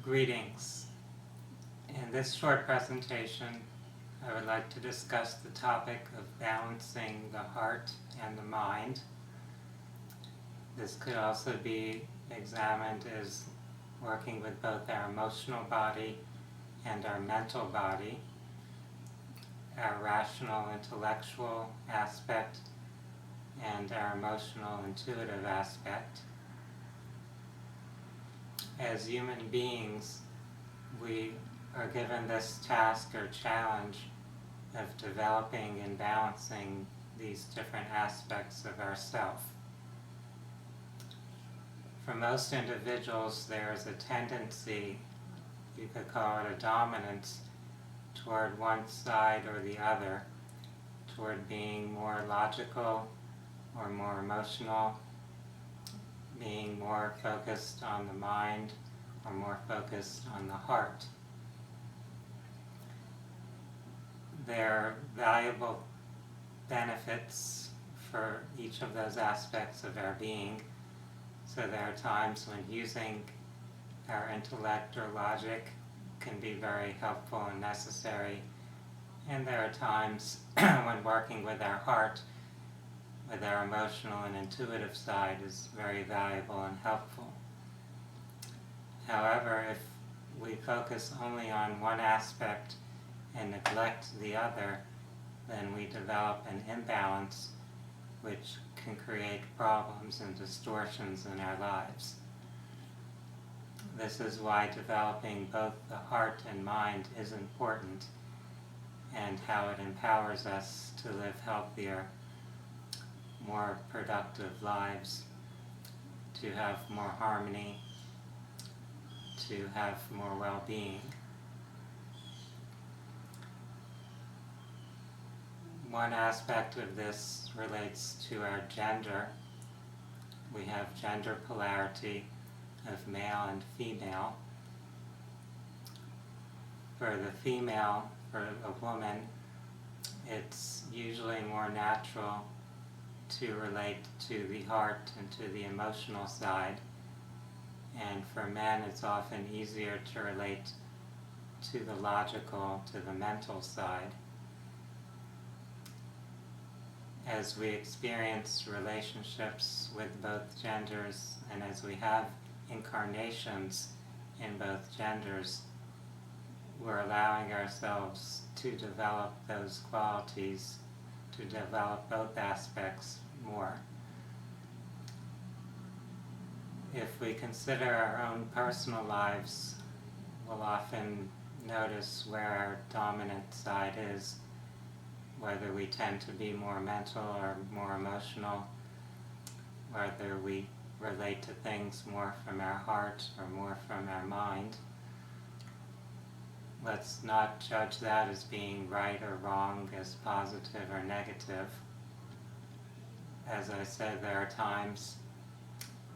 Greetings. In this short presentation, I would like to discuss the topic of balancing the heart and the mind. This could also be examined as working with both our emotional body and our mental body, our rational intellectual aspect and our emotional intuitive aspect. As human beings, we are given this task or challenge of developing and balancing these different aspects of ourself. For most individuals, there is a tendency, you could call it a dominance, toward one side or the other, toward being more logical or more emotional, being more focused on the mind or more focused on the heart. There are valuable benefits for each of those aspects of our being. So there are times when using our intellect or logic can be very helpful and necessary, and there are times when working with our heart, with our emotional and intuitive side, is very valuable and helpful. However, if we focus only on one aspect and neglect the other, then we develop an imbalance which can create problems and distortions in our lives. This is why developing both the heart and mind is important, and how it empowers us to live healthier, more productive lives, to have more harmony, to have more well-being. One aspect of this relates to our gender. We have gender polarity of male and female. For the female, for a woman, it's usually more natural to relate to the heart and to the emotional side, and for men it's often easier to relate to the logical, to the mental side. As we experience relationships with both genders, and as we have incarnations in both genders, we're allowing ourselves to develop those qualities, to develop both aspects more. If we consider our own personal lives, we'll often notice where our dominant side is, whether we tend to be more mental or more emotional, whether we relate to things more from our heart or more from our mind. Let's not judge that as being right or wrong, as positive or negative. As I said, there are times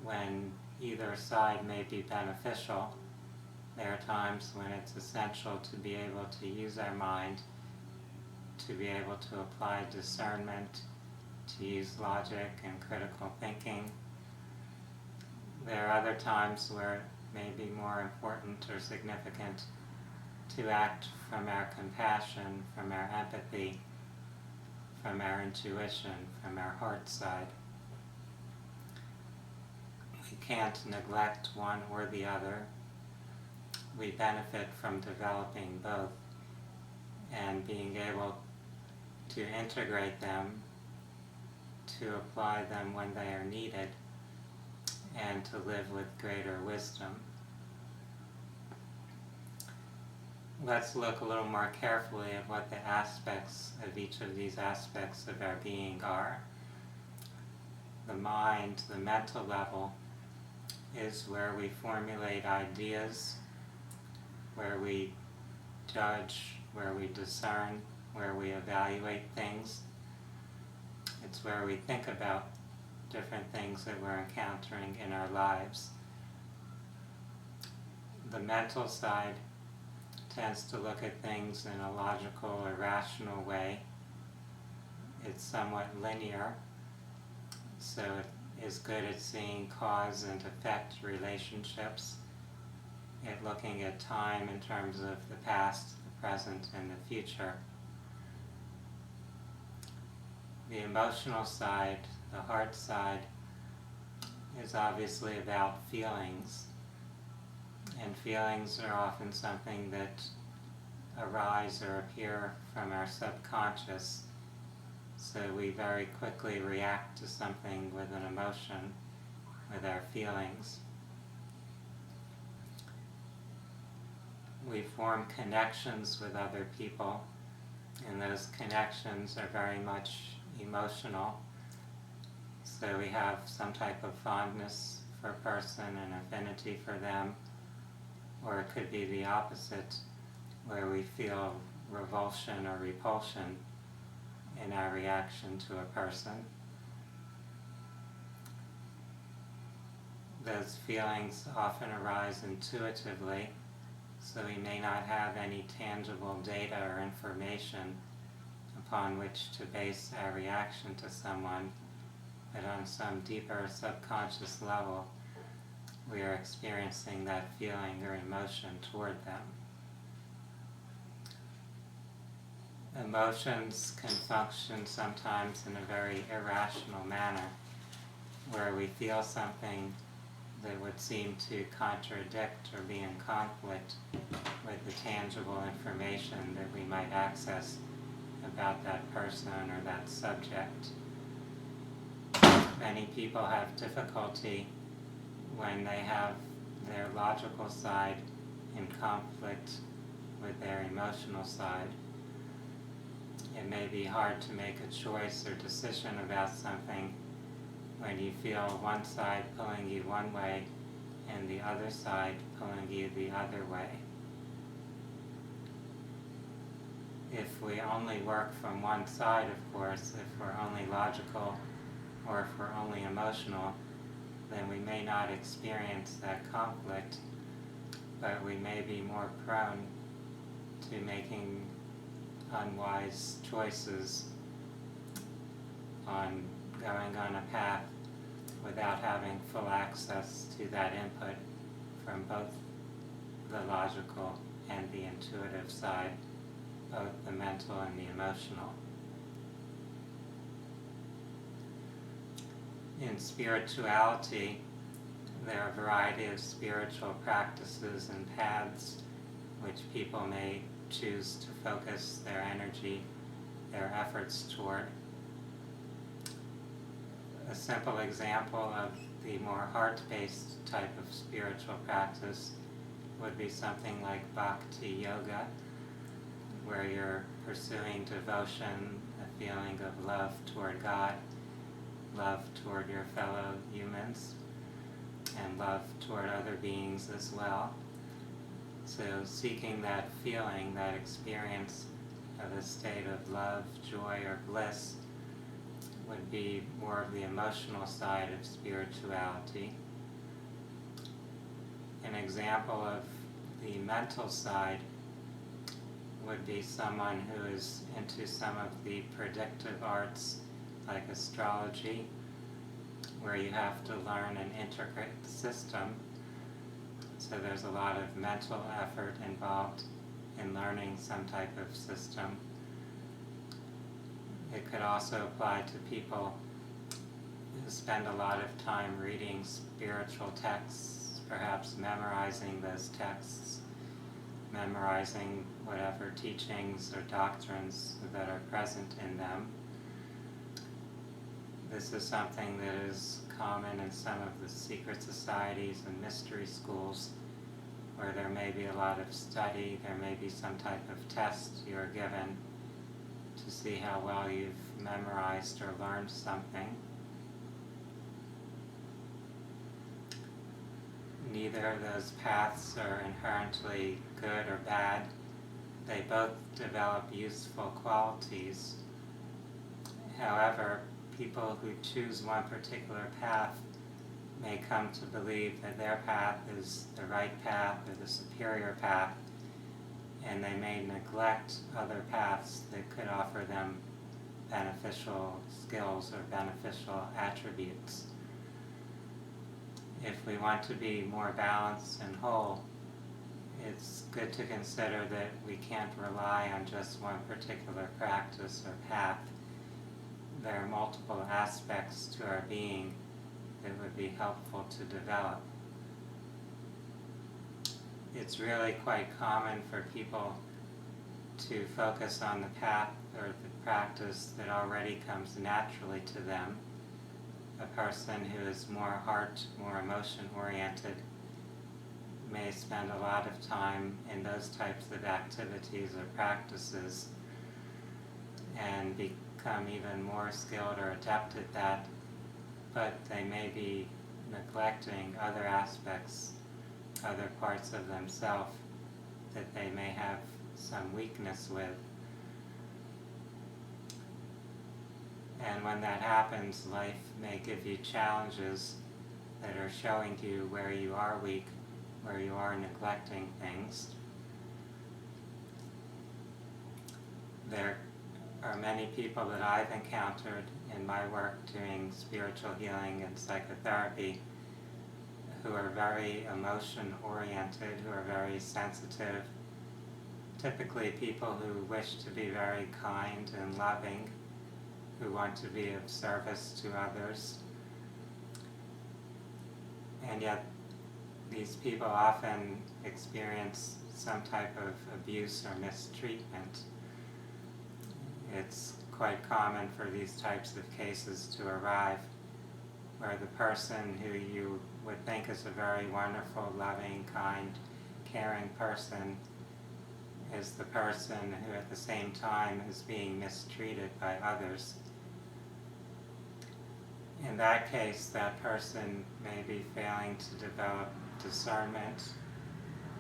when either side may be beneficial. There are times when it's essential to be able to use our mind, to be able to apply discernment, to use logic and critical thinking. There are other times where it may be more important or significant to act from our compassion, from our empathy, from our intuition, from our heart side. We can't neglect one or the other. We benefit from developing both and being able to integrate them, to apply them when they are needed, and to live with greater wisdom. Let's look a little more carefully at what the aspects of each of these aspects of our being are. The mind, the mental level, is where we formulate ideas, where we judge, where we discern, where we evaluate things. It's where we think about different things that we're encountering in our lives. The mental side tends to look at things in a logical or rational way. It's somewhat linear, so it is good at seeing cause and effect relationships. at looking at time in terms of the past, the present, and the future. The emotional side, the heart side, is obviously about feelings. And feelings are often something that arise or appear from our subconscious. So we very quickly react to something with an emotion, with our feelings. We form connections with other people, and those connections are very much emotional. So we have some type of fondness for a person and affinity for them, or it could be the opposite, where we feel revulsion or repulsion in our reaction to a person. Those feelings often arise intuitively, so we may not have any tangible data or information upon which to base our reaction to someone, but on some deeper subconscious level, we are experiencing that feeling or emotion toward them. Emotions can function sometimes in a very irrational manner, where we feel something that would seem to contradict or be in conflict with the tangible information that we might access about that person or that subject. Many people have difficulty when they have their logical side in conflict with their emotional side. It may be hard to make a choice or decision about something when you feel one side pulling you one way and the other side pulling you the other way. If we only work from one side, of course, if we're only logical or if we're only emotional, then we may not experience that conflict, but we may be more prone to making unwise choices on going on a path without having full access to that input from both the logical and the intuitive side, both the mental and the emotional. In spirituality, there are a variety of spiritual practices and paths which people may choose to focus their energy, their efforts toward. A simple example of the more heart-based type of spiritual practice would be something like bhakti yoga, where you're pursuing devotion, a feeling of love toward God, love toward your fellow humans, and love toward other beings as well. So seeking that feeling, that experience of a state of love, joy, or bliss would be more of the emotional side of spirituality. An example of the mental side would be someone who is into some of the predictive arts like astrology, where you have to learn an intricate system. So there's a lot of mental effort involved in learning some type of system. It could also apply to people who spend a lot of time reading spiritual texts, perhaps memorizing those texts, memorizing whatever teachings or doctrines that are present in them. This is something that is common in some of the secret societies and mystery schools, where there may be a lot of study, there may be some type of test you're given to see how well you've memorized or learned something. Neither of those paths are inherently good or bad. They both develop useful qualities. However, people who choose one particular path may come to believe that their path is the right path or the superior path, and they may neglect other paths that could offer them beneficial skills or beneficial attributes. If we want to be more balanced and whole, it's good to consider that we can't rely on just one particular practice or path. There are multiple aspects to our being that would be helpful to develop. It's really quite common for people to focus on the path or the practice that already comes naturally to them. A person who is more heart, more emotion-oriented may spend a lot of time in those types of activities or practices and become even more skilled or adept at that, but they may be neglecting other aspects, other parts of themselves that they may have some weakness with. And when that happens, life may give you challenges that are showing you where you are weak, where you are neglecting things. There are many people that I've encountered in my work doing spiritual healing and psychotherapy who are very emotion-oriented, who are very sensitive, typically people who wish to be very kind and loving, who want to be of service to others. And yet these people often experience some type of abuse or mistreatment. It's quite common for these types of cases to arrive where the person who you would think is a very wonderful, loving, kind, caring person is the person who at the same time is being mistreated by others. In that case, that person may be failing to develop discernment.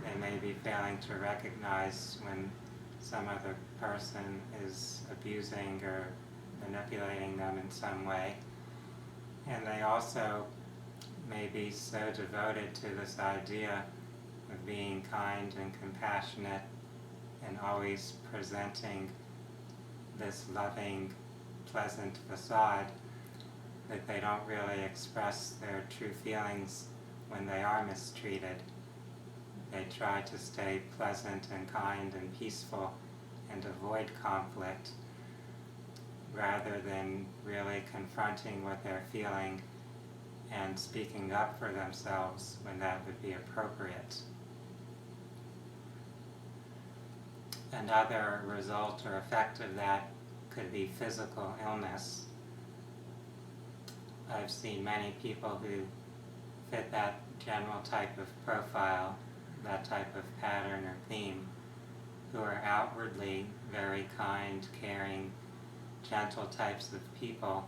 They may be failing to recognize when some other person is abusing or manipulating them in some way. And they also may be so devoted to this idea of being kind and compassionate and always presenting this loving, pleasant facade that they don't really express their true feelings when they are mistreated. They try to stay pleasant and kind and peaceful and avoid conflict rather than really confronting what they're feeling and speaking up for themselves when that would be appropriate. Another result or effect of that could be physical illness. I've seen many people who fit that general type of profile, that type of pattern or theme, who are outwardly very kind, caring, gentle types of people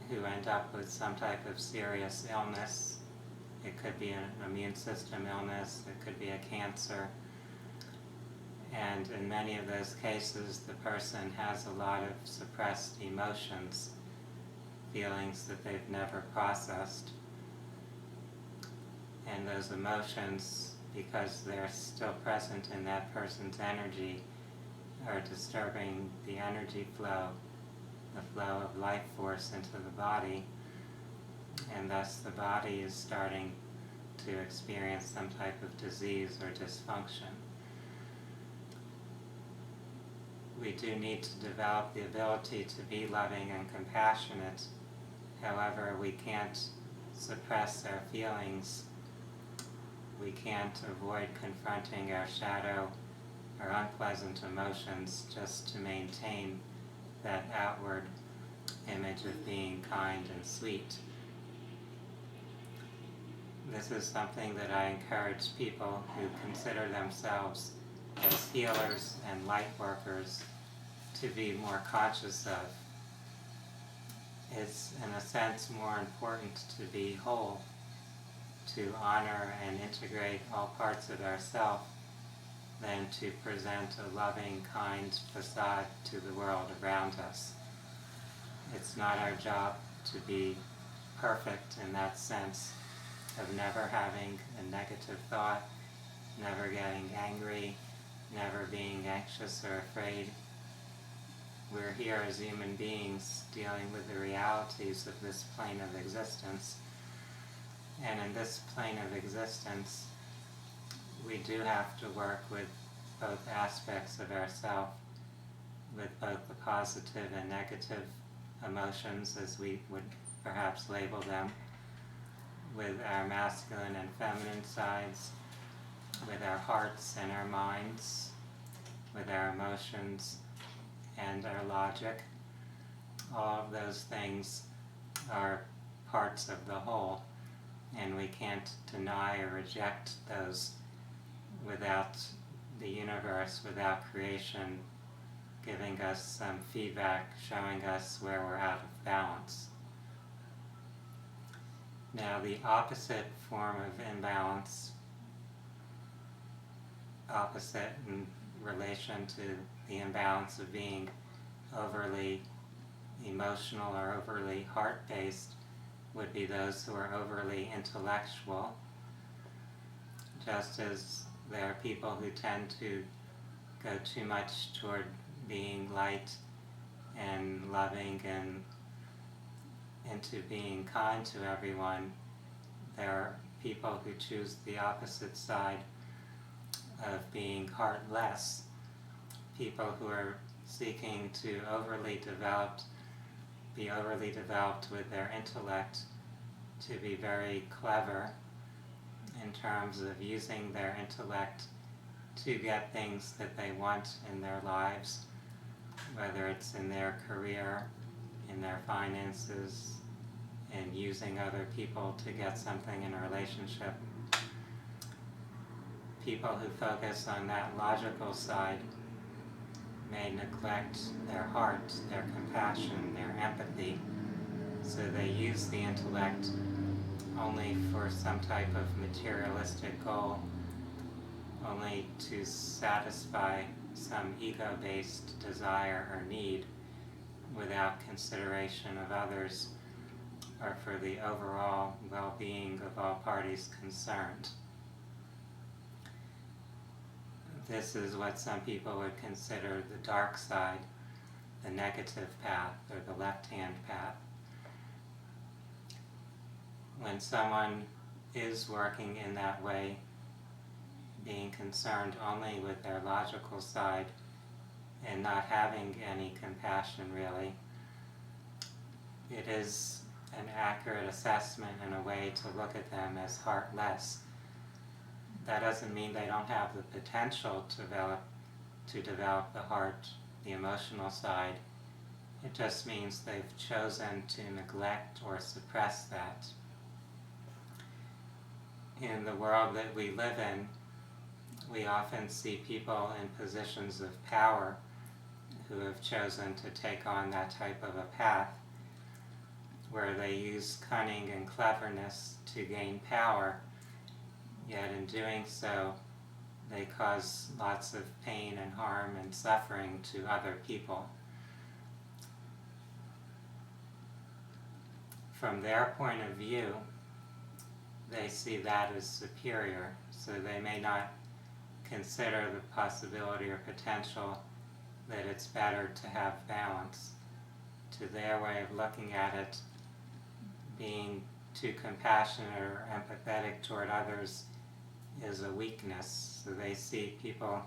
who end up with some type of serious illness. It could be an immune system illness, it could be a cancer, and in many of those cases the person has a lot of suppressed emotions, feelings that they've never processed. And those emotions, because they're still present in that person's energy, are disturbing the energy flow, the flow of life force into the body, and thus the body is starting to experience some type of disease or dysfunction. We do need to develop the ability to be loving and compassionate. However, we can't suppress our feelings. We can't avoid confronting our shadow or unpleasant emotions just to maintain that outward image of being kind and sweet. This is something that I encourage people who consider themselves as healers and light workers to be more conscious of. It's, in a sense, more important to be whole, to honor and integrate all parts of ourself than to present a loving, kind facade to the world around us. It's not our job to be perfect in that sense of never having a negative thought, never getting angry, never being anxious or afraid. We're here as human beings dealing with the realities of this plane of existence. And in this plane of existence, we do have to work with both aspects of ourself, with both the positive and negative emotions, as we would perhaps label them, with our masculine and feminine sides, with our hearts and our minds, with our emotions and our logic. All of those things are parts of the whole, and we can't deny or reject those without the universe, without creation giving us some feedback, showing us where we're out of balance. Now, the opposite form of imbalance, opposite in relation to the imbalance of being overly emotional or overly heart-based, would be those who are overly intellectual. Just as there are people who tend to go too much toward being light and loving and into being kind to everyone, there are people who choose the opposite side of being heartless. People who are seeking to be overly developed with their intellect, to be very clever in terms of using their intellect to get things that they want in their lives, whether it's in their career, in their finances, in using other people to get something in a relationship. People who focus on that logical side may neglect their heart, their compassion, their empathy, so they use the intellect only for some type of materialistic goal, only to satisfy some ego-based desire or need without consideration of others or for the overall well-being of all parties concerned. This is what some people would consider the dark side, the negative path, or the left-hand path. When someone is working in that way, being concerned only with their logical side and not having any compassion really, it is an accurate assessment and a way to look at them as heartless. That doesn't mean they don't have the potential to develop the heart, the emotional side. It just means they've chosen to neglect or suppress that. In the world that we live in, we often see people in positions of power who have chosen to take on that type of a path, where they use cunning and cleverness to gain power, yet in doing so, they cause lots of pain and harm and suffering to other people. From their point of view, they see that as superior, so they may not consider the possibility or potential that it's better to have balance. To their way of looking at it, being too compassionate or empathetic toward others is a weakness. So they see people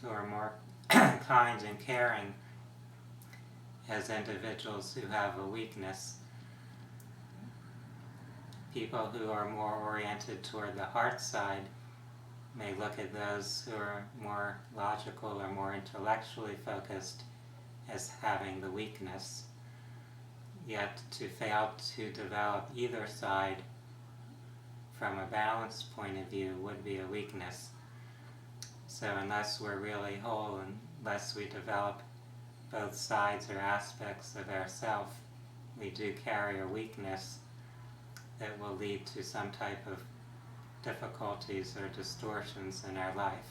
who are more kind and caring as individuals who have a weakness. People who are more oriented toward the heart side may look at those who are more logical or more intellectually focused as having the weakness. Yet to fail to develop either side from a balanced point of view would be a weakness. So unless we're really whole, unless we develop both sides or aspects of ourself, we do carry a weakness that will lead to some type of difficulties or distortions in our life.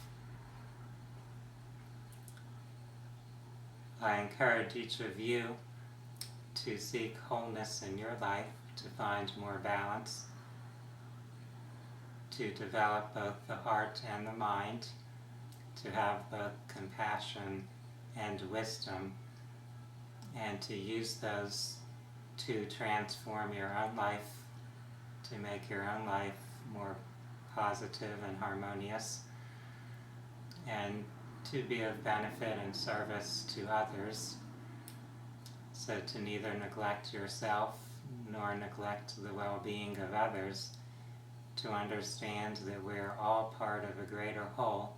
I encourage each of you to seek wholeness in your life, to find more balance, to develop both the heart and the mind, to have both compassion and wisdom, and to use those to transform your own life, to make your own life more positive and harmonious, and to be of benefit and service to others. So to neither neglect yourself nor neglect the well-being of others, to understand that we're all part of a greater whole.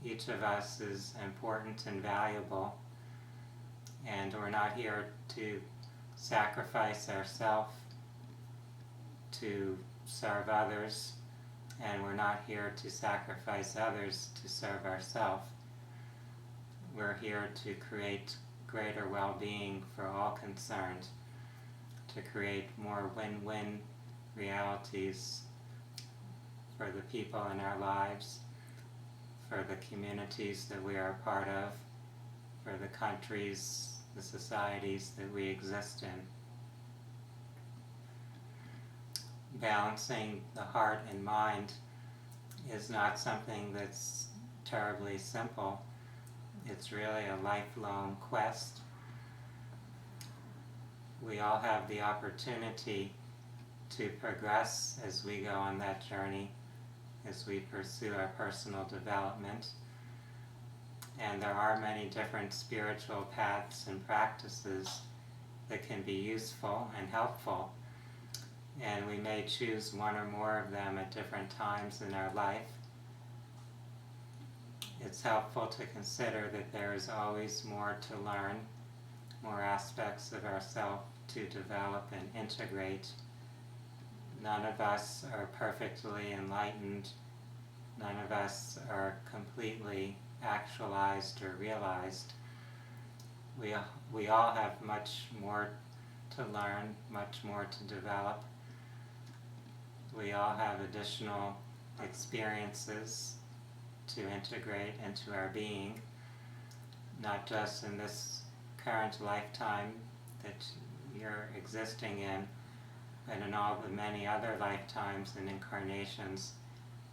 Each of us is important and valuable, and we're not here to sacrifice ourselves to serve others, and we're not here to sacrifice others to serve ourselves. We're here to create greater well-being for all concerned, to create more win-win realities for the people in our lives, for the communities that we are a part of, for the countries, the societies that we exist in. Balancing the heart and mind is not something that's terribly simple. It's really a lifelong quest. We all have the opportunity to progress as we go on that journey, as we pursue our personal development. And there are many different spiritual paths and practices that can be useful and helpful. And we may choose one or more of them at different times in our life. It's helpful to consider that there is always more to learn, more aspects of ourselves to develop and integrate. None of us are perfectly enlightened. None of us are completely actualized or realized. We all have much more to learn, much more to develop. We all have additional experiences to integrate into our being, not just in this current lifetime that you're existing in, but in all the many other lifetimes and incarnations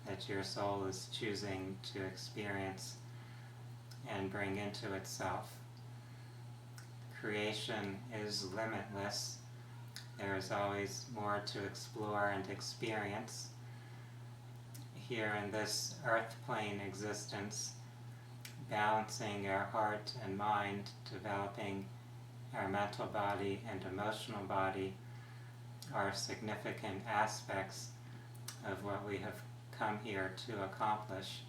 that your soul is choosing to experience and bring into itself. Creation is limitless. There is always more to explore and experience. Here in this earth plane existence, balancing our heart and mind, developing our mental body and emotional body are significant aspects of what we have come here to accomplish,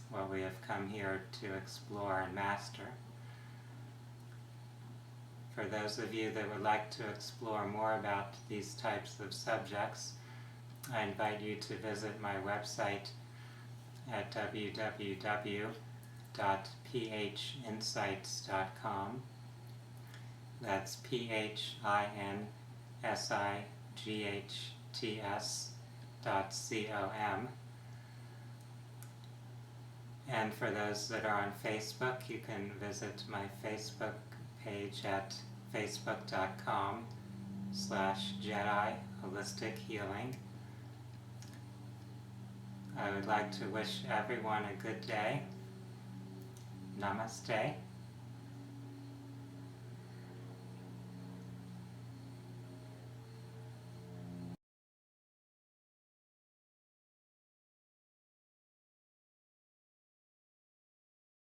what we have come here to explore and master. For those of you that would like to explore more about these types of subjects, I invite you to visit my website at www.phinsights.com. That's PHINSIGHTS.com. And for those that are on Facebook, you can visit my Facebook page at facebook.com/Jedi Holistic Healing. I would like to wish everyone a good day. Namaste.